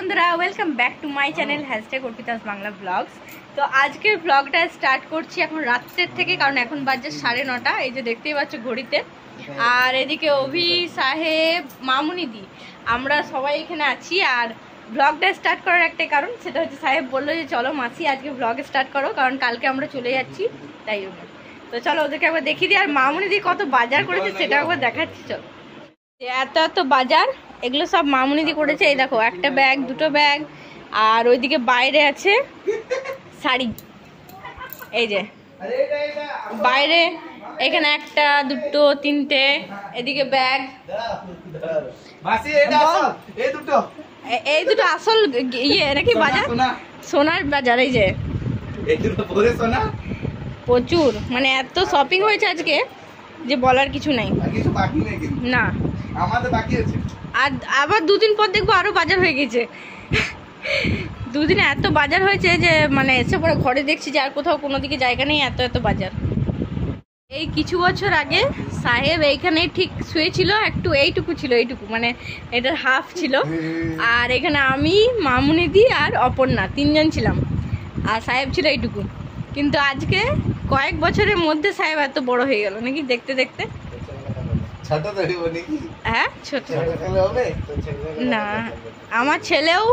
বন্ধুরা, welcome back to my channel #Arpita's Bangla blogs. তো আজকের ব্লগটা স্টার্ট করছি এখন রাত্রের থেকে, কারণ এখন বাজে 9:30। এই যে দেখতেই পাচ্ছ ঘড়িতে। আর এদিকে অভি, সাহেব, মামুনিদি, আমরা সবাই এখানে আছি। আর ব্লগটা স্টার্ট করার একটাই কারণ, সেটা হচ্ছে সাহেব বললো যে চলো মাসি আজকে ব্লগ স্টার্ট করো, কারণ কালকে আমরা চলে যাচ্ছি, তাই জন্য। তো চলো ওদেরকে একবার দেখিয়ে দিই। আর মামুনিদি কত বাজার করেছে সেটা একবার দেখাচ্ছি। চলো, এত এত বাজার, এগুলো সব মামুনিদি করেছে। এই দেখো, একটা ব্যাগ, দুটো ব্যাগ, আর ওইদিকে বাইরে আছে শাড়ি। এই যে বাইরে, এখানে একটা, দুটো, তিনটে, এদিকে ব্যাগ। এই দুটো আসল ইয়ে নাকি বাজার, সোনার বাজার। এই যে প্রচুর, মানে এত শপিং হয়েছে আজকে যে বলার কিছু নাই। না, আমাদের বাকি আছে। আর আবার দুদিন পর দেখবো আরো বাজার হয়ে গেছে। দুদিনে এত বাজার হয়েছে যে মানে এসে পরে ঘরে দেখছি যে আর কোথাও কোনো দিকে জায়গা নেই, এত এত বাজার। এই কিছু বছর আগে সাহেব এইখানে ঠিক শুয়েছিল, একটু এইটুকু ছিল, এইটুকু মানে এটার হাফ ছিল। আর এখানে আমি, মামুনিদি আর অপর্ণা তিনজন ছিলাম, আর সাহেব ছিল এইটুকু। কিন্তু আজকে কয়েক বছরের মধ্যে সাহেব এত বড় হয়ে গেল নাকি দেখতে দেখতে। হ্যাঁ, ছোট না, আমার ছেলেও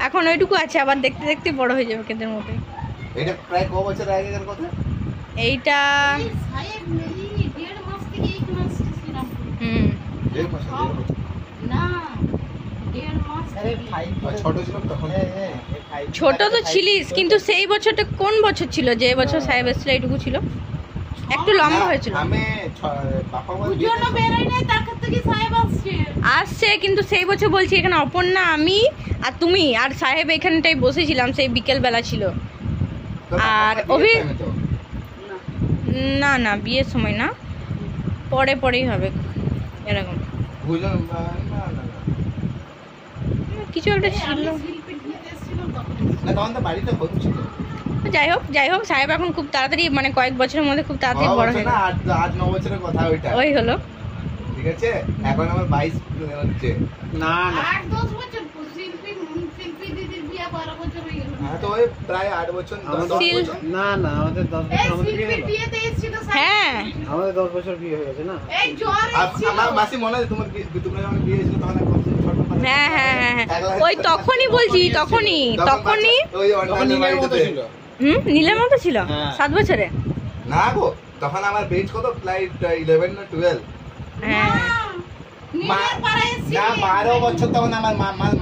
এখন ওইটুকু আছে, আবার দেখতে দেখতে বড় হয়ে যাবে কেদের মধ্যে। এটা প্রায় ক বছর আগেকার কথা? এইটা ছোট তো ছিলিস, কিন্তু সেই বছরটা কোন বছর ছিল যে বছর সাহেব এসেছিল? এইটুকু ছিল, একটু লম্বা হয়েছিল। আসছে, কিন্তু সেই বছর বলছি এখানে অপর্ণা, আমি আর তুমি আর সাহেব এখানটাই বসেছিলাম, সেই বিকেল বেলা ছিল। আর অভি না না, বিয়ের সময় না, পরে পরেই হবে এরকম কিছু একটা ছিল। যাই হোক সাহেব এখন খুব তাড়াতাড়ি, মানে কয়েক বছরের মধ্যে খুব তাড়াতাড়ি বড় হয়ে গেল। 8-9 বছরের কথা ওইটা, ওই হলো। ঠিক আছে, এখন আমার 22 হচ্ছে। না না, 8-10 বছর শিল্পী দিদির বিয়ে 12 বছর হয়ে গেল। হ্যাঁ, তো ওই প্রায় 8 বছর 10 বছর। না না, আমাদের 10 বছর আমাদের বিয়েতে এসেছিল। হ্যাঁ, আমাদের 10 বছর বিয়ে হয়ে গেছে না। এই জ্বর এসেছিল। আমার মাসি মনে আছে তোমার তোমরা যখন বিয়ে হয়েছিল তখন কত ছোট ছোট। হ্যাঁ হ্যাঁ হ্যাঁ, ওই তখনই বলছি, তখনই ওই অনলাইনে মতো ছিল। নীলের মতো ছিল 7 বছরে। না গো, তখন আমার বেজ কত, ফ্লাইট 11 না 12। হ্যাঁ, না 12 বছর। তখন আমার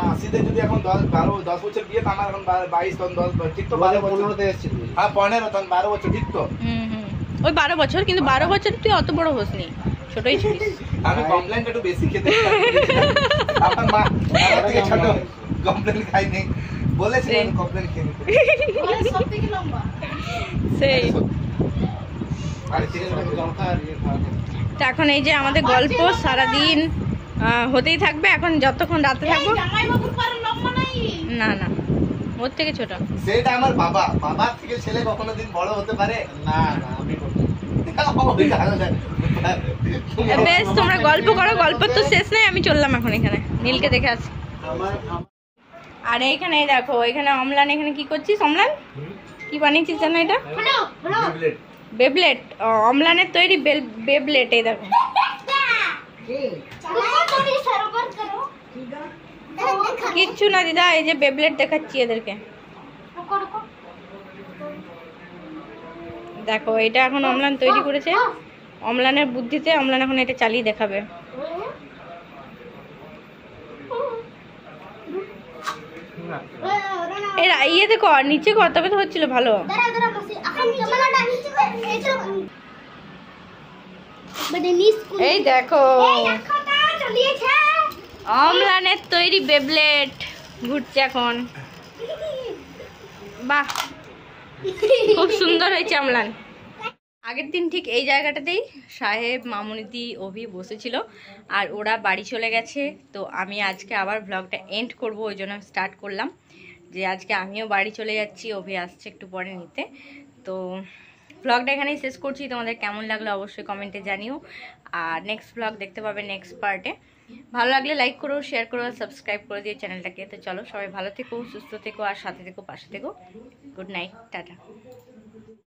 মাসিদের যদি এখন 10 বছর বিয়ে, তো আমার এখন 22, তখন 10 ঠিক তো 12 15তে এসেছিল। হ্যাঁ 15, তখন 12 বছর ঠিক তো। ওই 12 বছর, কিন্তু 12 বছর তুই অত বড় হসনি, ছোটই ছিলিস। আমি কমপ্লেন একটু বেশি খেতে আমার মা আমার থেকে ছোট, কমপ্লেন খাই নেই বলেছে, কমপ্লেন খেয়ে নিতে। ওই সব থেকে লম্বা সেই। আরে ঠিক আছে, লঙ্কা আর ইয়ে খাওয়া। তো এখন এই যে আমাদের গল্প সারাদিন হতেই থাকবে, এখন যতক্ষণ রাতে থাকবো। জামাই বাবুর পর লম্বা নাই। না না, ওর থেকে ছোট। সেটা আমার বাবার থেকে ছেলে কখনো দিন বড় হতে পারে না। না আমি বেশ, তোমরা গল্প করো, গল্প তো শেষ নাই। আমি চললাম এখন এখানে নীলকে দেখে আসি। আর এইখানে দেখো, এখানে অম্লান, এখানে কি করছিস অম্লান? কি বানিয়েছিস জানো এটা? বেবলেট। অম্লানের তৈরি বেবলেট। এই দেখো, কিচ্ছু না দিদা, এই যে বেবলেট দেখাচ্ছি এদেরকে। দেখো, এটা এখন অম্লান তৈরি করেছে, অম্লানের বুদ্ধিতে। অম্লান এখন এটা চালিয়ে দেখাবে। এরা ইয়েতে কর, নিচে কর, তবে তো হচ্ছিল ভালো। এই দেখো, অম্লানের তৈরি বেবলেট ঘুরছে এখন। বাহ, খুব সুন্দর হয়েছে অম্লান। আগের দিন ঠিক এই জায়গাটাতেই সাহেব, মামুনিদি, অভি বসেছিল, আর ওরা বাড়ি চলে গেছে। তো আমি আজকে আবার ব্লগটা এন্ড করব, ওই জন্য স্টার্ট করলাম যে আজকে আমিও বাড়ি চলে যাচ্ছি, অভি আসছে একটু পরে নিতে। তো ব্লগটা এখানেই শেষ করছি। তোমাদের কেমন লাগলো অবশ্যই কমেন্টে জানিও, আর নেক্সট ব্লগ দেখতে পাবে নেক্সট পার্টে। ভালো লাগলে লাইক করো, শেয়ার করো, সাবস্ক্রাইব করে দিয়ে চ্যানেলটাকে। তো চলো সবাই ভালো থেকো, সুস্থ থেকো, আর সাথে থেকো, পাশে থেকো। Good night, tata.